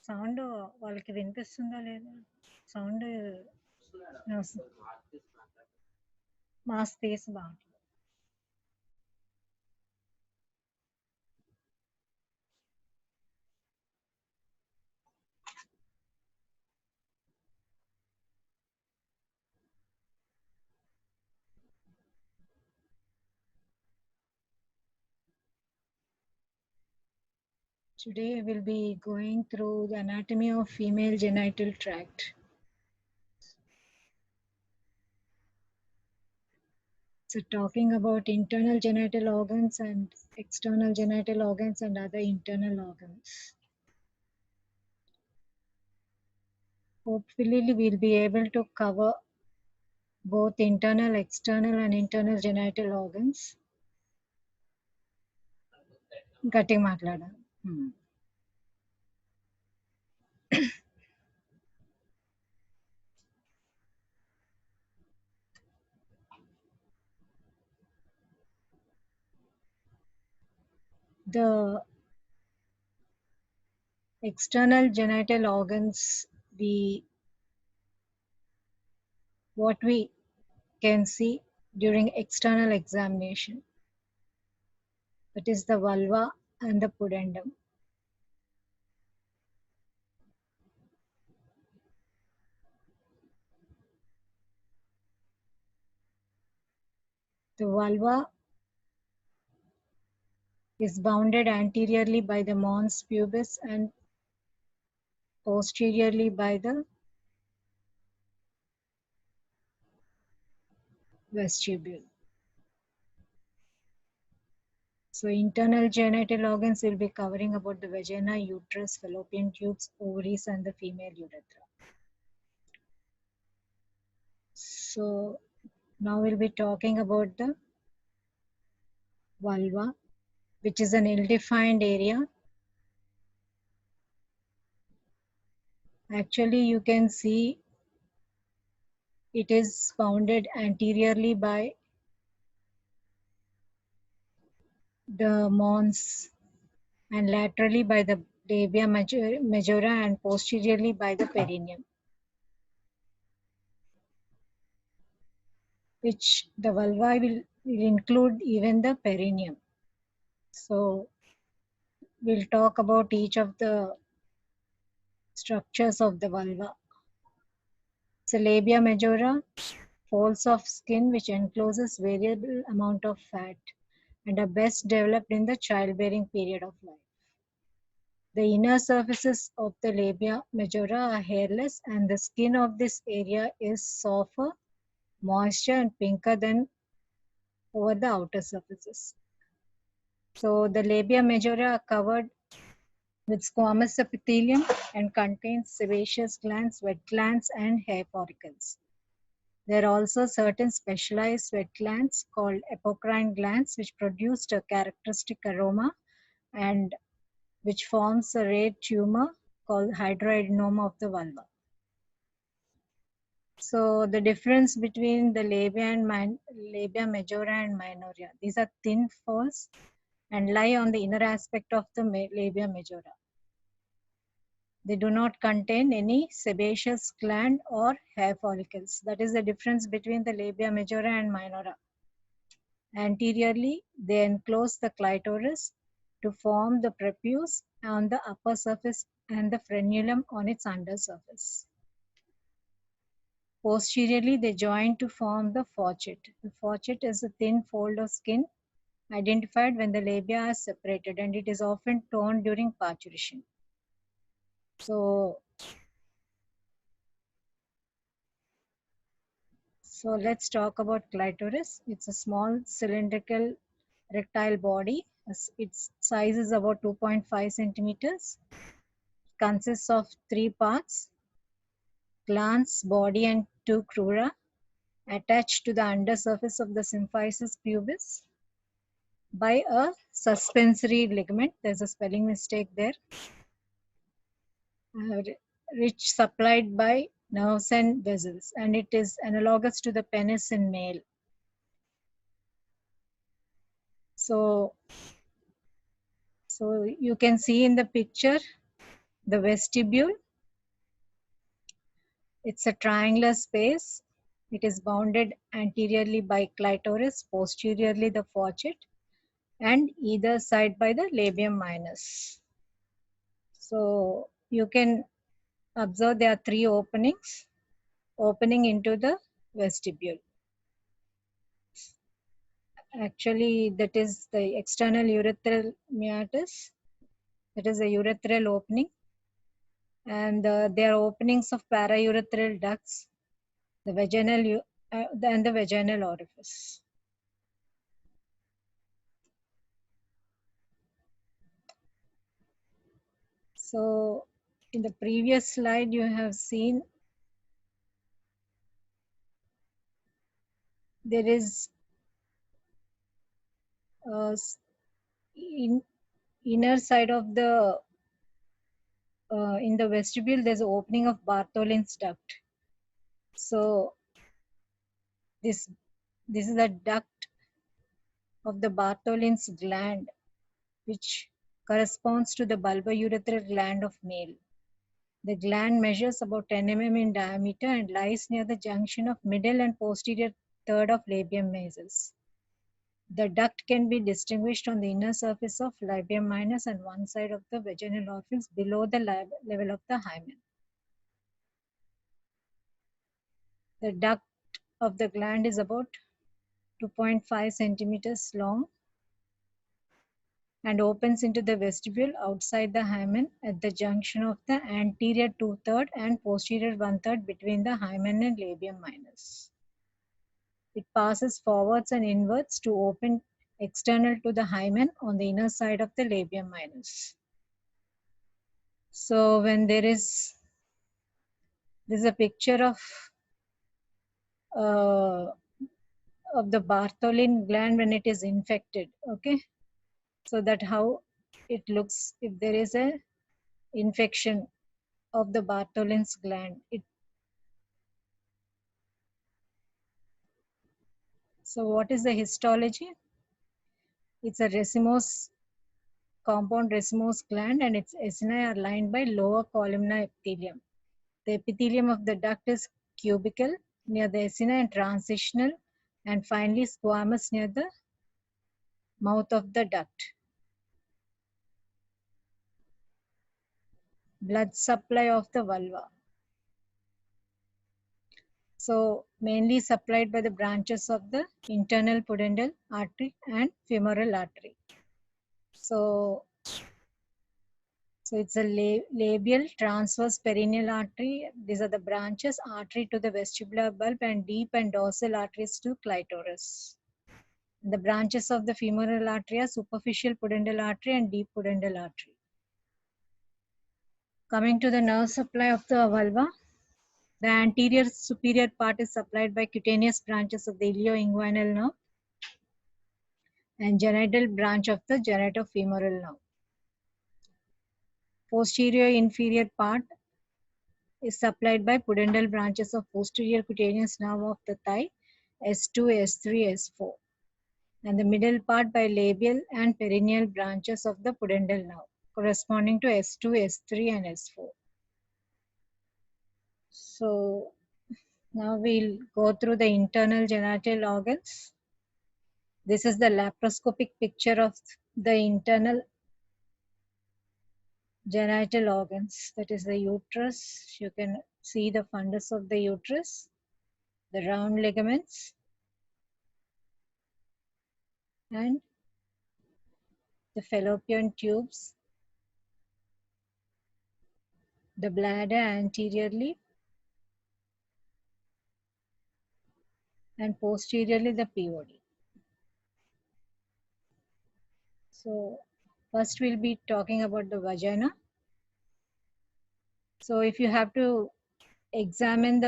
Sound వాళ్ళకి వినిపిస్తుందా లేదా? సౌండ్ మా స్పేస్ బాగుంటుంది. Today we'll be going through the anatomy of female genital tract. So talking about internal genital organs and external genital organs and other internal organs. Hopefully we'll be able to cover both internal, external and internal genital organs. గట్టిగా మాట్లాడాలి. The external genital organs, what we can see during external examination, that is the vulva and the pudendum. The vulva is bounded anteriorly by the mons pubis and posteriorly by the vestibule. So internal genital organs will be covering about the vagina, uterus, fallopian tubes, ovaries, and the female urethra. So now we'll be talking about the vulva, which is an ill-defined area. Actually, you can see it is bounded anteriorly by the mons and laterally by the labia majora and posteriorly by the perineum, which the vulva will include even the perineum. So we'll talk about each of the structures of the vulva. So labia majora, folds of skin which encloses variable amount of fat and are best developed in the childbearing period of life. The inner surfaces of the labia majora are hairless and the skin of this area is softer, moisture and pinker than over the outer surfaces. So the labia majora are covered with squamous epithelium and contains sebaceous glands, wet glands and hair follicles. There are also certain specialized sweat glands called apocrine glands which produced a characteristic aroma and which forms a red tumor called hydroadenoma of the vulva. So the difference between the labia majora and minora, these are thin folds and lie on the inner aspect of the labia majora. They do not contain any sebaceous gland or hair follicles. That is the difference between the labia majora and minora. Anteriorly, they enclose the clitoris to form the prepuce on the upper surface and the frenulum on its undersurface. Posteriorly, they join to form the faucet. The faucet is a thin fold of skin identified when the labia are separated, and it is often torn during parturition. So let's talk about clitoris. It's a small cylindrical erectile body. Its size is about 2.5 centimeters. It consists of 3 parts: glans, body and 2 crura attached to the undersurface of the symphysis pubis by a suspensory ligament. There's a spelling mistake there. Which supplied by nerves and vessels, and it is analogous to the penis in male. So you can see in the picture The vestibule, it's a triangular space. It is bounded anteriorly by clitoris, posteriorly the faucet, and either side by the labium minus. So you can observe there are 3 openings opening into the vestibule. Actually, that is the external urethral meatus. That is the urethral opening. And there are openings of paraurethral ducts, the vaginal and the vaginal orifice. So in the previous slide, you have seen there is inner side of the in the vestibule, there's an opening of Bartholin's duct. So this is the duct of the Bartholin's gland, which corresponds to the bulbourethral gland of male. The gland measures about 10 mm in diameter and lies near the junction of middle and posterior third of labium majus. The duct can be distinguished on the inner surface of labium minus and one side of the vaginal orifice below the level of the hymen. The duct of the gland is about 2.5 centimeters long and opens into the vestibule outside the hymen at the junction of the anterior 2/3 and posterior 1/3 between the hymen and labium minus. It passes forwards and inwards to open external to the hymen on the inner side of the labium minus. So when this is a picture of the Bartholin gland when it is infected. Okay, so that how it looks if there is a infection of the Bartholin's gland. So what is the histology? It's a racemose, compound racemose gland, and its acini are lined by lower columnar epithelium. The epithelium of the duct is cubical near the acini and transitional, and finally squamous near the mouth of the duct. Blood supply of the vulva. So mainly supplied by the branches of the internal pudendal artery and femoral artery. So it's a labial transverse perineal artery. These are the branches, artery to the vestibular bulb, and deep and dorsal arteries to clitoris. The branches of the femoral artery are superficial pudendal artery and deep pudendal artery. Coming to the nerve supply of the vulva, the anterior superior part is supplied by cutaneous branches of the ilioinguinal nerve and genital branch of the genitofemoral nerve. Posterior inferior part is supplied by pudendal branches of posterior cutaneous nerve of the thigh, S2, S3, S4. And the middle part by labial and perineal branches of the pudendal nerve, corresponding to S2, S3, and S4. So now we'll go through the internal genital organs. This is the laparoscopic picture of the internal genital organs. That is the uterus. You can see the fundus of the uterus, the round ligaments, and the fallopian tubes, the bladder anteriorly, and posteriorly the POD. So first we'll be talking about the vagina. So if you have to examine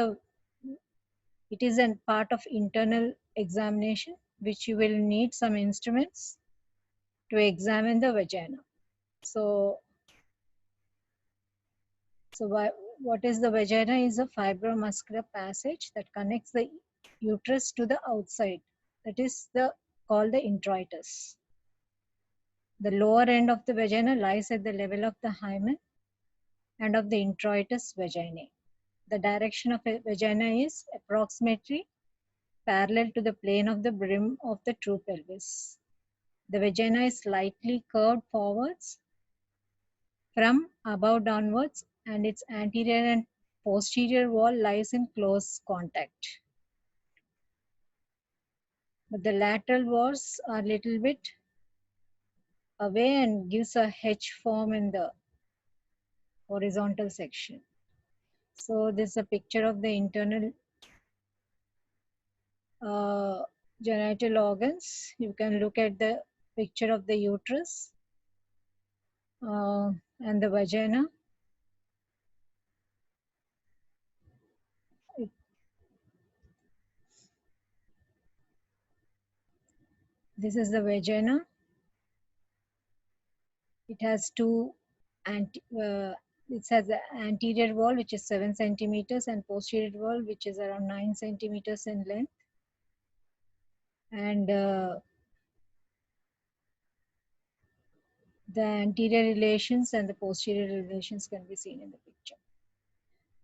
it is a part of internal examination, which you will need some instruments to examine the vagina. So what is the vagina? Is a fibromuscular passage that connects the uterus to the outside. That is called the introitus. The lower end of the vagina lies at the level of the hymen, and of the introitus vaginae. The direction of a vagina is approximately parallel to the plane of the brim of the true pelvis. The vagina is slightly curved forwards from above downwards, and its anterior and posterior wall lies in close contact. But the lateral walls are a little bit away and gives a H form in the horizontal section. So this is a picture of the internal genital organs. You can look at the picture of the uterus and the vagina. This is the vagina. It has it has an anterior wall which is 7 centimeters and posterior wall which is around 9 centimeters in length. And the anterior relations and the posterior relations can be seen in the picture.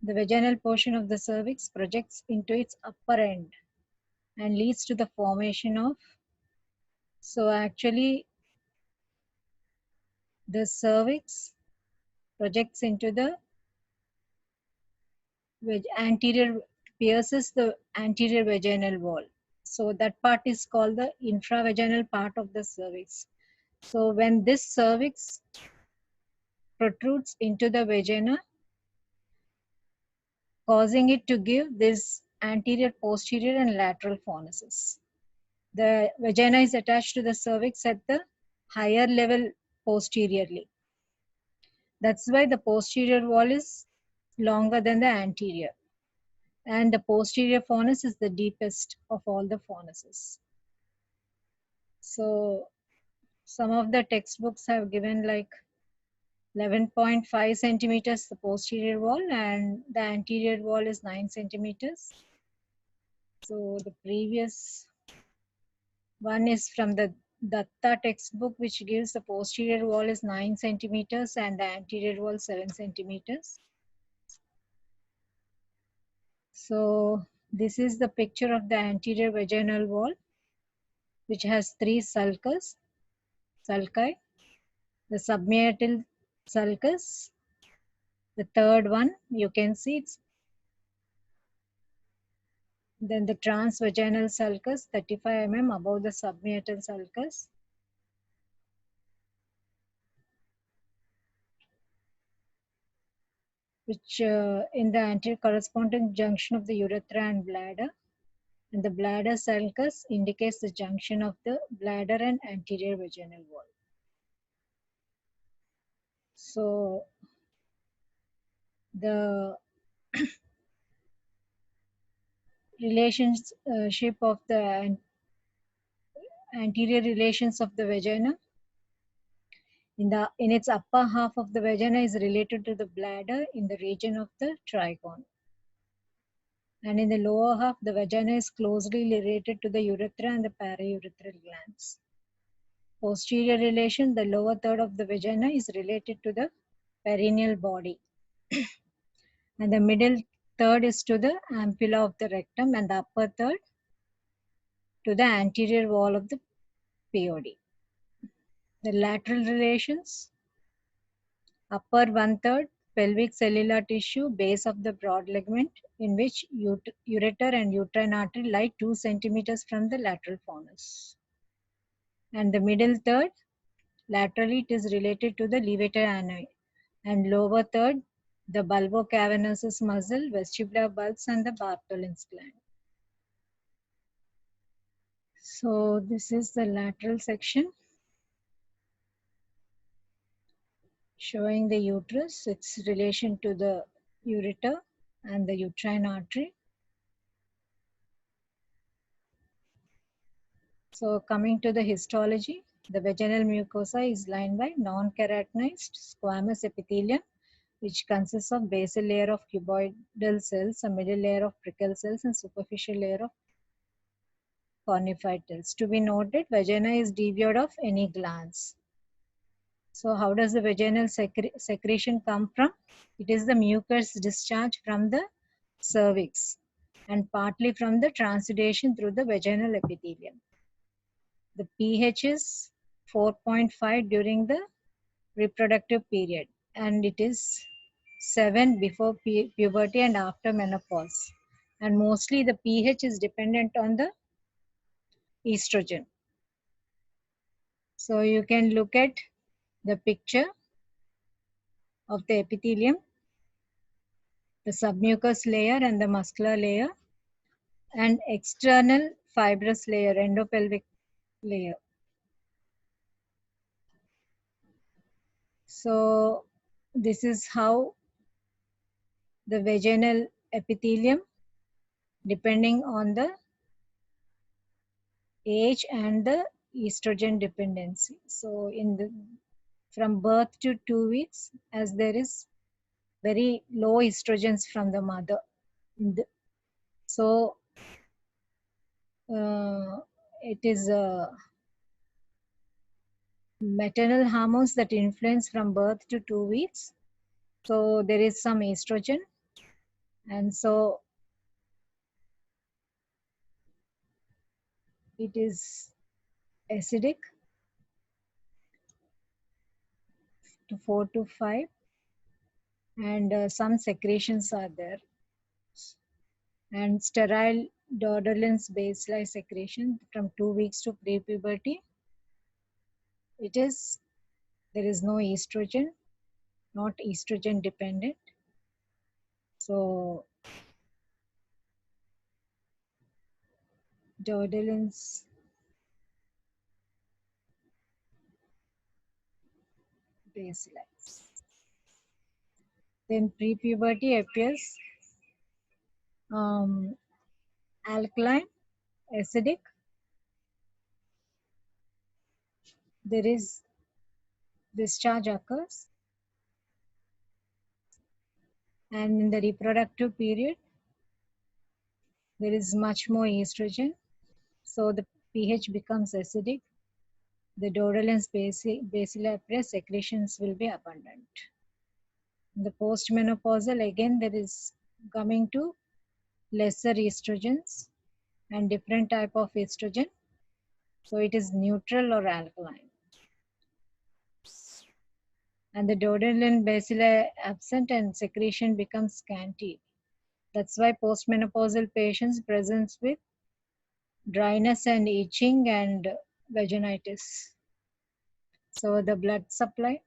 The vaginal portion of the cervix projects into its upper end and leads to the formation of, so actually the cervix projects into the anterior, pierces the anterior vaginal wall. So that part is called the infravaginal part of the cervix. So when this cervix protrudes into the vagina, causing it to give this anterior, posterior and lateral fornices. The vagina is attached to the cervix at the higher level posteriorly. That's why the posterior wall is longer than the anterior. And the posterior fornix is the deepest of all the fornices. So some of the textbooks have given like 11.5 centimeters the posterior wall and the anterior wall is 9 centimeters. So the previous one is from the Datta textbook, which gives the posterior wall is 9 centimeters and the anterior wall 7 centimeters. So this is the picture of the anterior vaginal wall, which has 3 sulcus, sulci, the submeatal sulcus. The third one, you can see it's then the transvaginal sulcus, 35 mm above the submeatal sulcus. Which in the anterior corresponding junction of the urethra and bladder. And the bladder sulcus indicates the junction of the bladder and anterior vaginal wall. So the relationship of the anterior relations of the vagina in its upper half of the vagina is related to the bladder in the region of the trigone. And in the lower half, the vagina is closely related to the urethra and the paraurethral glands. Posterior relation, the lower third of the vagina is related to the perineal body. And the middle third is to the ampulla of the rectum and the upper third to the anterior wall of the POD. The lateral relations, upper one third, pelvic cellular tissue, base of the broad ligament in which ureter and uterine artery lie 2 centimeters from the lateral fornix. And the middle third, laterally it is related to the levator ani, and lower third, the bulbocavernosus muscle, vestibular bulbs, and the Bartholin's gland. So this is the lateral section showing the uterus, its relation to the ureter and the uterine artery. So coming to the histology, the vaginal mucosa is lined by non-keratinized squamous epithelium, which consists of basal layer of cuboidal cells, a middle layer of prickle cells, and superficial layer of cornified cells. To be noted, vagina is devoid of any glands. So how does the vaginal secretion come from? It is the mucus discharge from the cervix and partly from the transudation through the vaginal epithelium. The pH is 4.5 during the reproductive period, and it is 7 before puberty and after menopause. And mostly the pH is dependent on the estrogen. So you can look at the picture of the epithelium, the submucous layer and the muscular layer, and external fibrous layer, endopelvic layer. So this is how the vaginal epithelium, depending on the age and the estrogen dependency. So in the from birth to 2 weeks, as there is very low estrogens from the mother. So it is maternal hormones that influence from birth to 2 weeks. So there is some estrogen, and so it is acidic to 4 to 5, and some secretions are there. And sterile Dodolins baseline secretion from 2 weeks to pre-puberty. It is, there is no estrogen, not estrogen dependent. So Dodolins baseline. Then pre-puberty appears alkaline, acidic. There is discharge occurs, and in the reproductive period there is much more estrogen, so the pH becomes acidic. The Dodolins bacillary secretions will be abundant. In the postmenopausal, again there is coming to lesser estrogens and different type of estrogen, so it is neutral or alkaline. And the Dodolin bacilli absent and secretion becomes scanty. That's why postmenopausal patients present with dryness and itching and vaginitis. So the blood supply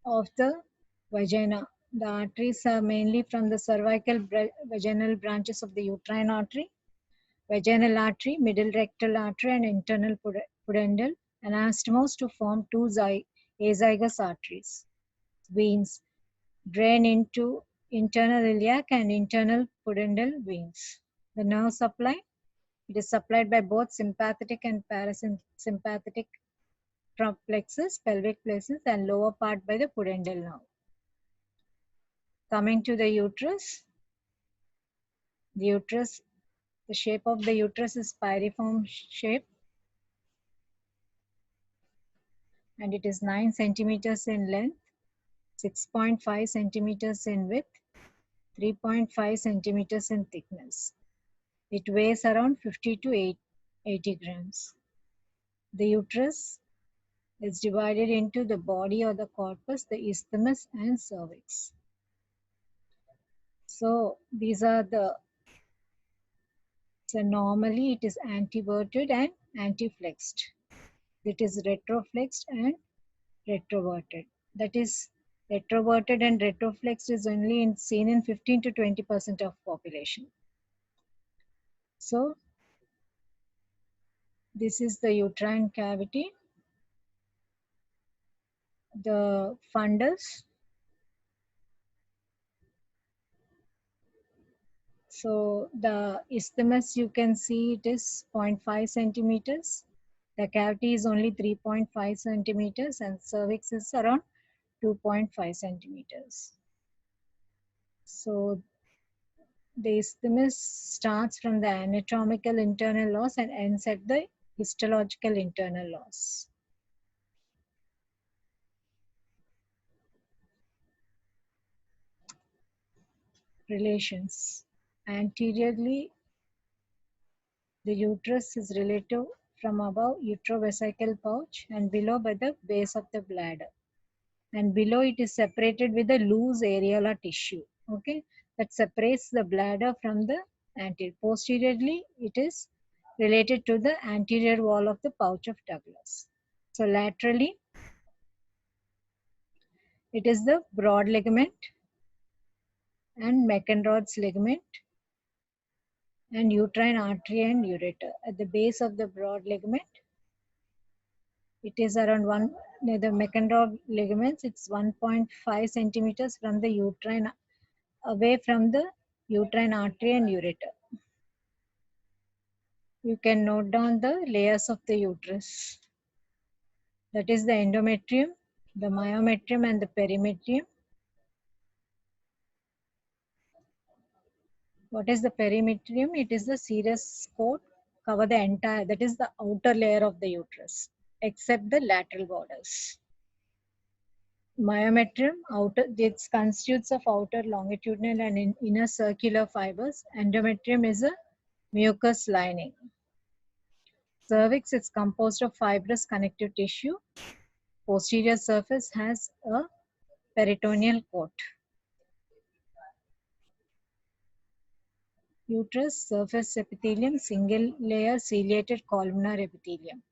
of the vagina. The arteries are mainly from the cervical vaginal branches of the uterine artery, vaginal artery, middle rectal artery, and internal pudendal, anastomose to form two azygous arteries. Veins drain into internal iliac and internal pudendal veins. The nerve supply, it is supplied by both sympathetic and parasympathetic plexus, pelvic plexus, and lower part by the pudendal nerve. Coming to the uterus, the shape of the uterus is pyriform shape, and it is 9 centimeters in length, 6.5 centimeters in width, 3.5 centimeters in thickness. It weighs around 50 to 80 grams. The uterus is divided into the body or the corpus, the isthmus, and cervix. So these are so normally it is anteverted and anteflexed. It is retroflexed and retroverted. That is, retroverted and retroflexed is only seen in 15 to 20% of population. So this is the uterine cavity. The fundus. So the isthmus, you can see it is 0.5 centimeters. The cavity is only 3.5 centimeters, and cervix is around 2.5 centimeters. So the isthmus starts from the anatomical internal os and ends at the histological internal laws. Relations. Anteriorly, the uterus is relative from above utrovesical pouch and below by the base of the bladder. And below it is separated with a loose areolar tissue. Okay, that separates the bladder from the anterior. Posteriorly, it is related to the anterior wall of the pouch of Douglas. So laterally, it is the broad ligament and McEnroth's ligament and uterine artery and ureter. At the base of the broad ligament, it is around one near the McEnroth ligaments. It's 1.5 centimeters from the uterine, away from the uterine artery and ureter. You can note down the layers of the uterus. That is the endometrium, the myometrium, and the perimetrium. What is the perimetrium? It is the serous coat cover the entire, that is the outer layer of the uterus, except the lateral borders. Myometrium, outer, it constitutes of outer longitudinal and inner circular fibers. Endometrium is a mucous lining. Cervix is composed of fibrous connective tissue. Posterior surface has a peritoneal coat. Uterus surface epithelium, single layer ciliated columnar epithelium.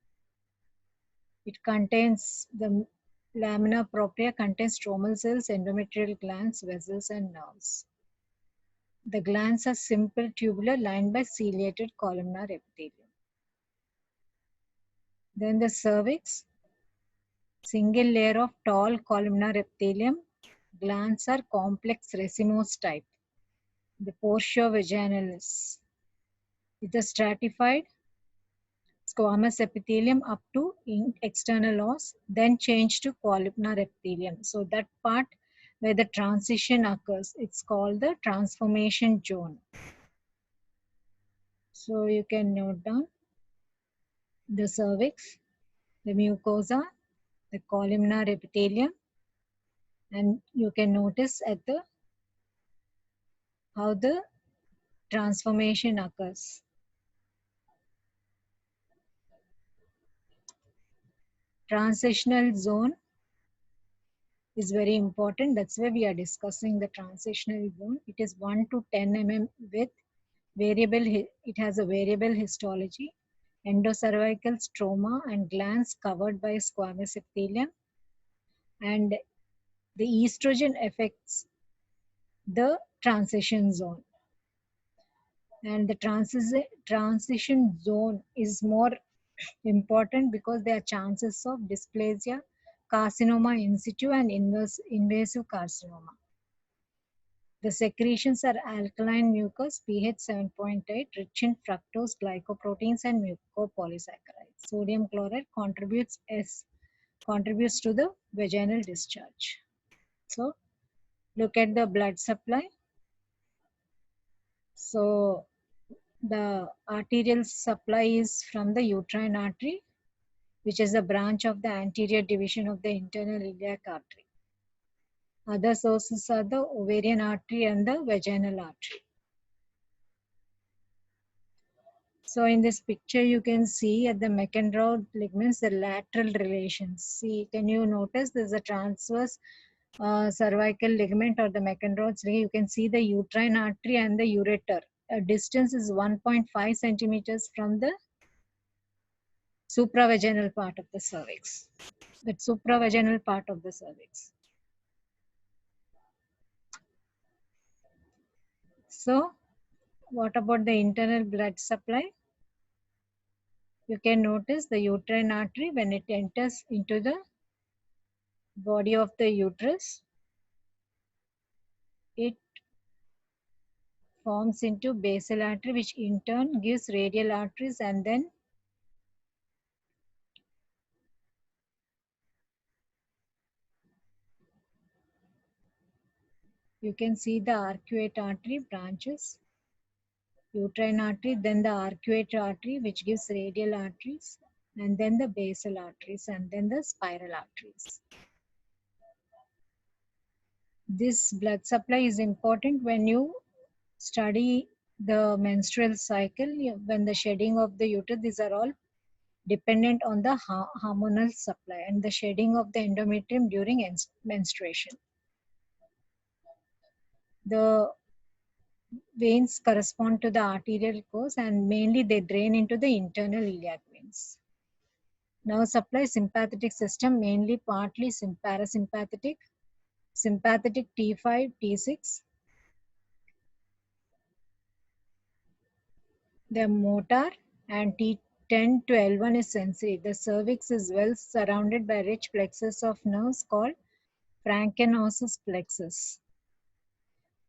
It contains the lamina propria, contains stromal cells, endometrial glands, vessels, and nerves. The glands are simple tubular lined by ciliated columnar epithelium. Then the cervix, single layer of tall columnar epithelium. Glands are complex racemose type. The portio vaginalis with a stratified squamous epithelium up to external os, then change to columnar epithelium. So that part where the transition occurs, it's called the transformation zone. So you can note down the cervix, the mucosa, the columnar epithelium, and you can notice at the how the transformation occurs. Transitional zone is very important. That's why we are discussing the transitional zone. It is 1 to 10 mm with variable, it has a variable histology, endocervical stroma and glands covered by squamous epithelium, and the estrogen affects the transition zone. And the transition zone is more important because there are chances of dysplasia, carcinoma in situ, and invasive carcinoma. The secretions are alkaline mucus, pH 7.8, rich in fructose, glycoproteins, and mucopolysaccharides. Sodium chloride contributes to the vaginal discharge. So look at the blood supply. So the arterial supply is from the uterine artery, which is a branch of the anterior division of the internal iliac artery. Other sources are the ovarian artery and the vaginal artery. So in this picture, you can see at the McEnroth ligaments, the lateral relations. See, can you notice there's a transverse cervical ligament or the McEnroth's ligament? You can see the uterine artery and the ureter. A distance is 1.5 centimeters from the supravaginal part of the cervix. That supravaginal part of the cervix. So, what about the internal blood supply? You can notice the uterine artery when it enters into the body of the uterus, it forms into basal artery, which in turn gives radial arteries, and then you can see the arcuate artery branches uterine artery, then the arcuate artery, which gives radial arteries, and then the basal arteries, and then the spiral arteries. This blood supply is important when you study the menstrual cycle, when the shedding of the uterus. These are all dependent on the hormonal supply and the shedding of the endometrium during menstruation. The veins correspond to the arterial course, and mainly they drain into the internal iliac veins. Nerve supply, sympathetic system, mainly partly parasympathetic, sympathetic T5, T6. The motor, and T10 to L1 is sensory. The cervix is well surrounded by rich plexus of nerves called Frankenhaus's plexus.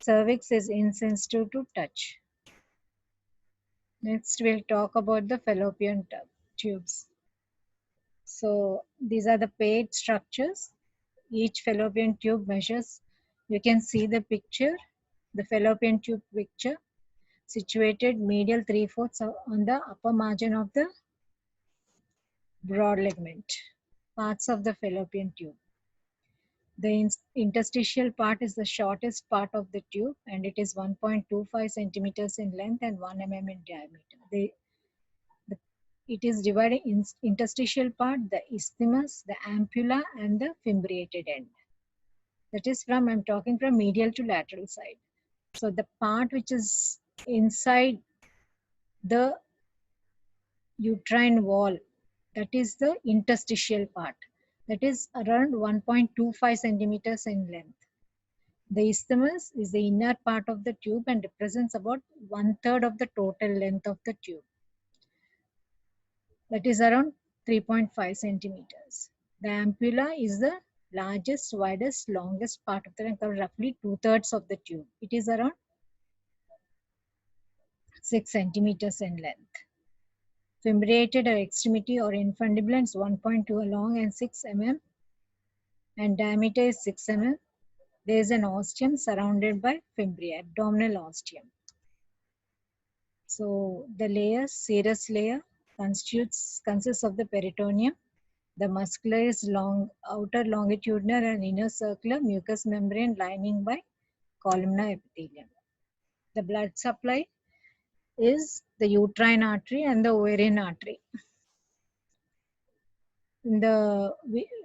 Cervix is insensitive to touch. Next, we'll talk about the fallopian tubes. So these are the paired structures. Each fallopian tube measures, you can see the picture, the fallopian tube picture, situated medial 3/4 on the upper margin of the broad ligament, parts of the fallopian tube. The interstitial part is the shortest part of the tube, and it is 1.25 centimeters in length and 1 mm in diameter. It is divided in interstitial part, the isthmus, the ampulla, and the fimbriated end. That is from, I'm talking from medial to lateral side. So the part which is inside the uterine wall, that is the interstitial part. That is around 1.25 centimeters in length. The isthmus is the inner part of the tube and represents about 1/3 of the total length of the tube. That is around 3.5 centimeters. The ampulla is the largest, widest, longest part of the tube, roughly 2/3 of the tube. It is around 6 centimeters in length. Fimbriated extremity or infundibulum is 1.2 long and 6 mm, and diameter is 6 mm. There is an ostium surrounded by fimbria, abdominal ostium. So the layer, serous layer, consists of the peritoneum. The muscular is outer longitudinal and inner circular mucous membrane lining by columnar epithelium. The blood supply is the uterine artery and the ovarian artery. The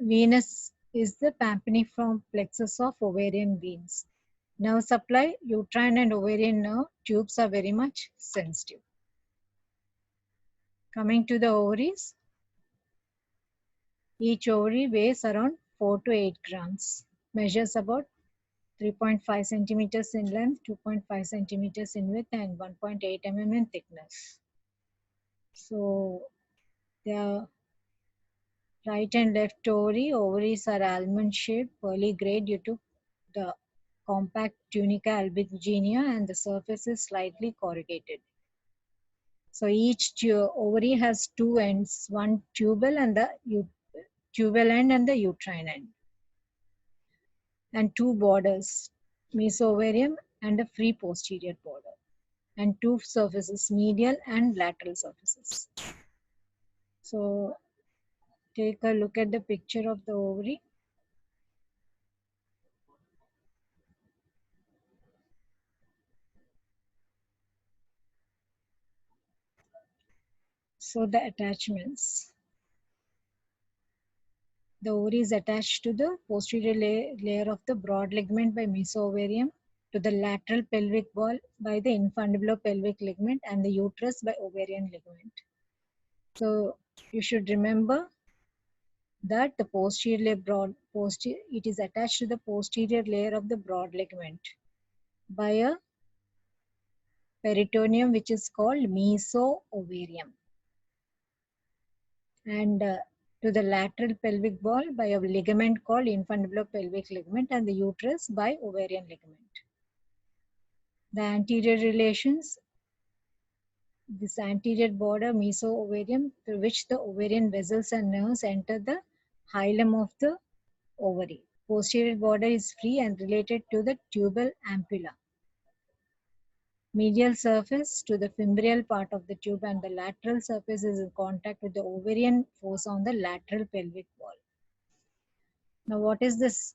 venous is the pampiniform plexus of ovarian veins. Nerve supply, uterine and ovarian nerve tubes are very much sensitive. Coming to the ovaries, each ovary weighs around 4 to 8 grams, measures about 3.5 centimeters in length, 2.5 centimeters in width, and 1.8 mm in thickness. So the right and left ovaries are almond shaped, pearly gray due to the compact tunica albuginea, and the surface is slightly corrugated. So each ovary has two ends, one tubal and the tubal end and the uterine end, and two borders, mesoovarium and a free posterior border, and two surfaces, medial and lateral surfaces. So take a look at the picture of the ovary. So the attachments. The ovary is attached to the posterior layer of the broad ligament by mesoovarium, to the lateral pelvic wall by the infundibulopelvic ligament, and the uterus by ovarian ligament. So you should remember that the it is attached to the posterior layer of the broad ligament by a peritoneum which is called mesoovarium, and to the lateral pelvic wall by a ligament called infundibulopelvic ligament, and the uterus by ovarian ligament. The anterior relations, this anterior border mesoovarium, through which the ovarian vessels and nerves enter the hilum of the ovary. Posterior border is free and related to the tubal ampulla. Medial surface to the fimbrial part of the tube, and the lateral surface is in contact with the ovarian fossa on the lateral pelvic wall. Now, what is this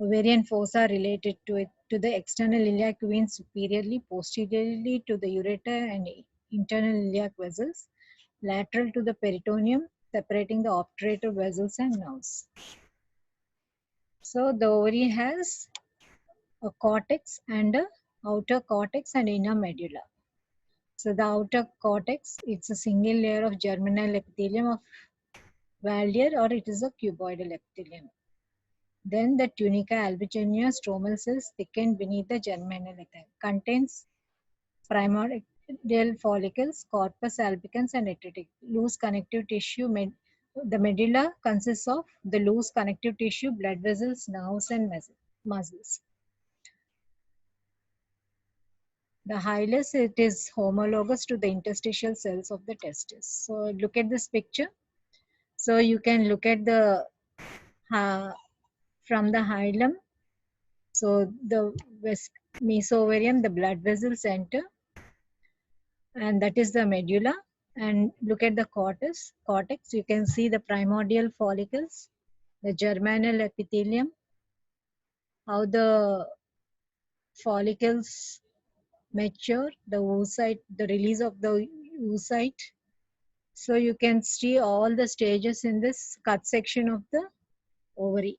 ovarian fossa related to it? To the external iliac vein superiorly, posteriorly to the ureter and internal iliac vessels, lateral to the peritoneum, separating the obturator vessels and nerves. So the ovary has a cortex and a outer cortex and inner medulla. So the outer cortex, it's a single layer of germinal epithelium of Valdier, or it is a cuboidal epithelium. Then the tunica albuginea stromal cells thickened beneath the germinal epithelium contains primordial follicles, corpus albicans, and atretic. Loose connective tissue. The medulla consists of the loose connective tissue, blood vessels, nerves, and muscles. The hilus, it is homologous to the interstitial cells of the testis. So look at this picture. So you can look at the from the hilum. So the mesoovarium, the blood vessels enter, and that is the medulla. And look at the cortex. You can see the primordial follicles, the germinal epithelium, how the follicles mature, the oocyte, the release of the oocyte. So you can see all the stages in this cut section of the ovary.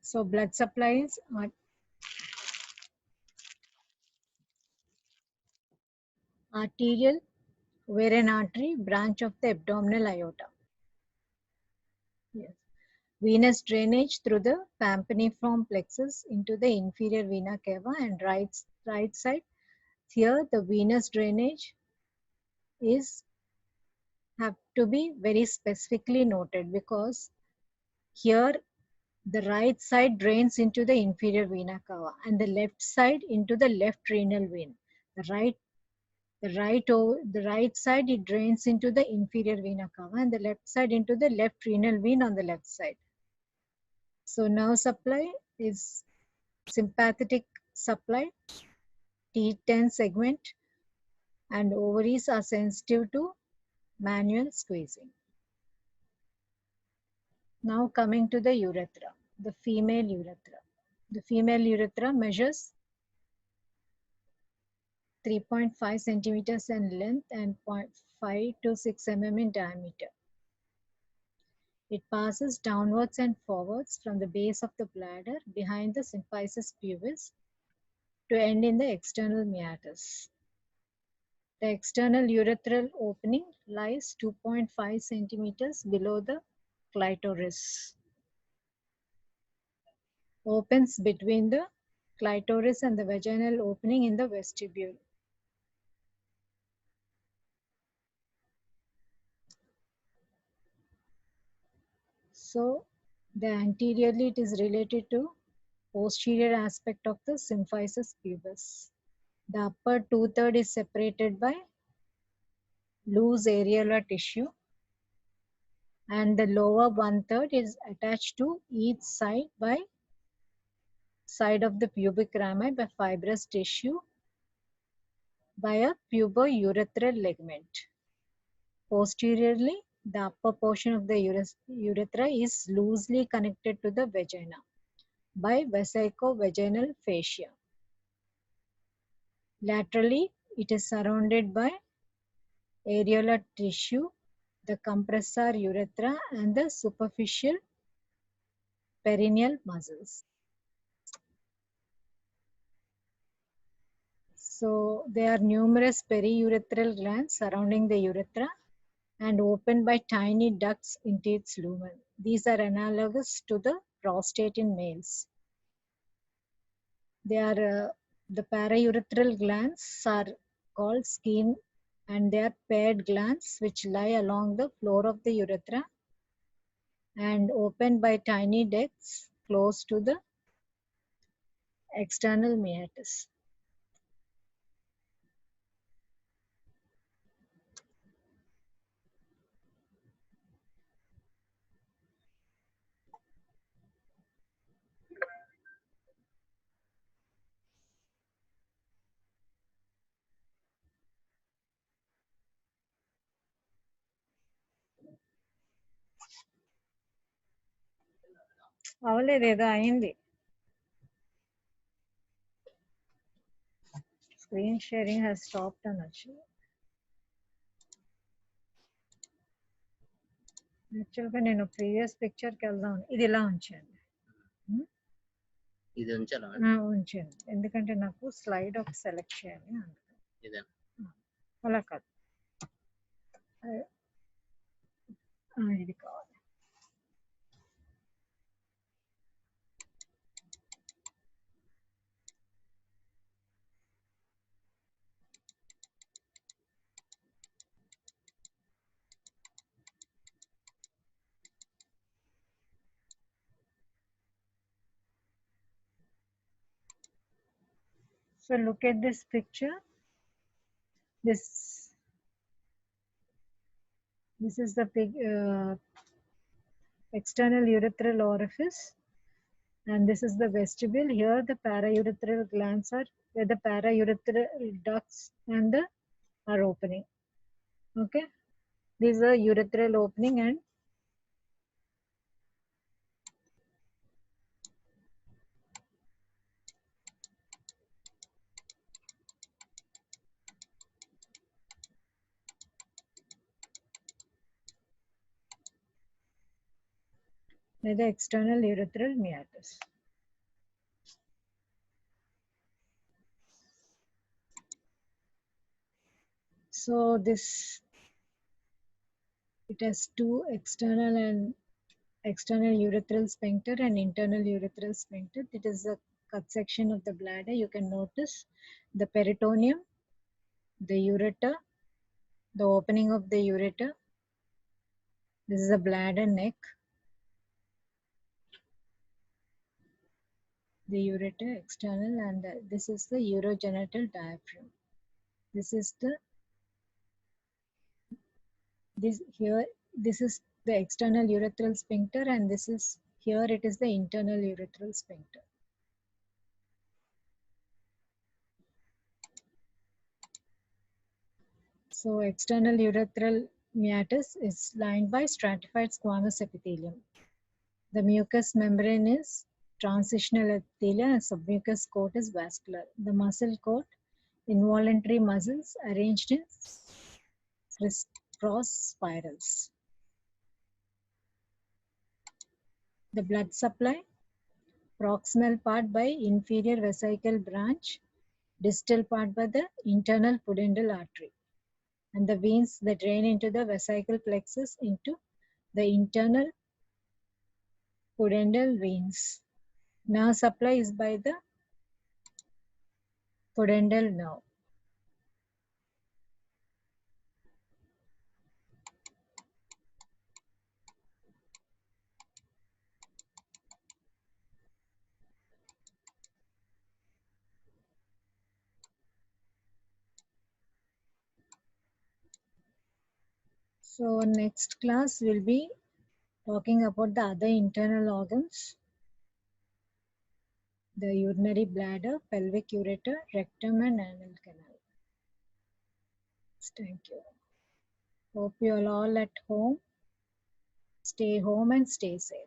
So blood supplies are arterial, ovarian artery, branch of the abdominal aorta. Yes. Venous drainage through the pampiniform plexus into the inferior vena cava, and right side. Here the venous drainage is have to be very specifically noted, because here the right side drains into the inferior vena cava and the left side into the left renal vein. The right side, it drains into the inferior vena cava, and the left side into the left renal vein on the left side. So nerve supply is sympathetic supply, T10 segment, and ovaries are sensitive to manual squeezing. Now coming to the urethra, the female urethra. The female urethra measures 3.5 centimeters in length and 0.5 to 6 mm in diameter. It passes downwards and forwards from the base of the bladder behind the symphysis pubis to end in the external meatus. The external urethral opening lies 2.5 centimeters below the clitoris. Opens between the clitoris and the vaginal opening in the vestibule. So the anteriorly it is related to posterior aspect of the symphysis pubis. The upper two-thirds is separated by loose areolar tissue, and the lower one-third is attached to each side of the pubic rami by fibrous tissue by a pubo-urethral ligament. Posteriorly, the upper portion of the urethra is loosely connected to the vagina by vesico-vaginal fascia. Laterally, it is surrounded by areolar tissue, the compressor urethra, and the superficial perineal muscles. So there are numerous periurethral glands surrounding the urethra and opened by tiny ducts into its lumen. These are analogous to the prostate in males. They are the paraurethral glands are called skin, and they are paired glands which lie along the floor of the urethra and opened by tiny ducts close to the external meatus. అవలేదు, ఏదో అయింది. Screen sharing has stopped అనొచ్చు. యాక్చువల్గా నేను previous పిక్చర్కి వెళ్దాం, ఇది ఇలా ఉంచండి. ఇది ఉంచాలా? ఉంచండి, ఎందుకంటే నాకు స్లైడ్ ఒక సెలెక్ట్ చేయాలి. అలా కాదు, ఇది కావాలి. So look at this picture. This is the big external urethral orifice, and this is the vestibule. Here the paraurethral glands are, where the paraurethral ducts and are opening. Okay, these are urethral opening and the external urethral meatus. So this, it has two external urethral sphincter and internal urethral sphincter. It is a cut section of the bladder. You can notice the peritoneum, the ureter, the opening of the ureter. This is the bladder neck, the ureter external, and this is the urogenital diaphragm. This is the this is the external urethral sphincter, and this is here it is the internal urethral sphincter. So external urethral meatus is lined by stratified squamous epithelium. The mucous membrane is transitional epithelium and submucous coat is vascular. The muscle coat, involuntary muscles arranged in crisscross spirals. The blood supply, proximal part by inferior vesical branch, distal part by the internal pudendal artery, and the veins that drain into the vesical plexus into the internal pudendal veins. Nerve supply is by the pudendal nerve. So next class will be talking about the other internal organs, the urinary bladder, pelvic ureter, rectum and anal canal. Thank you. Hope you are all at home. Stay home and stay safe.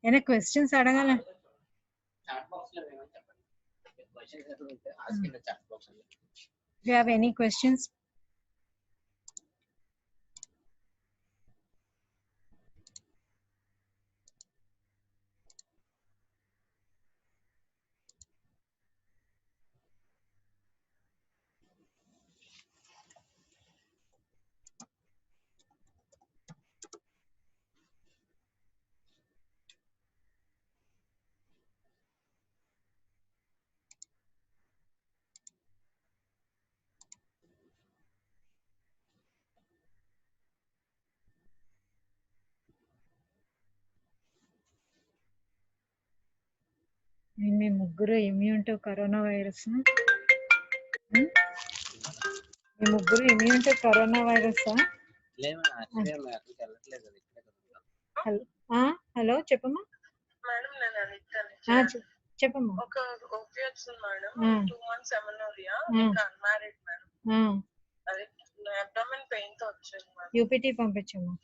Any questions adagala? Chat box lo ఏమైనా చెప్పండి. Questions ఏమైనా ask in the chat box. Do you have any questions? మీ ముగ్గురు immune to corona virus. మీ ముగ్గురు immune to corona virus. Hello చెప్పమ్మా. చెప్పమ్మా. ఒక OP వచ్చింది madam. Hmm. 2 months ఎమనోరియా, Hmm. ఇంకా అన్మ్యారీడ్ మేడం. Hmm. అది అబ్డామిన్ పెయిన్ తో వచ్చింది మేడం. యూపీటీ పంపించమ్మా.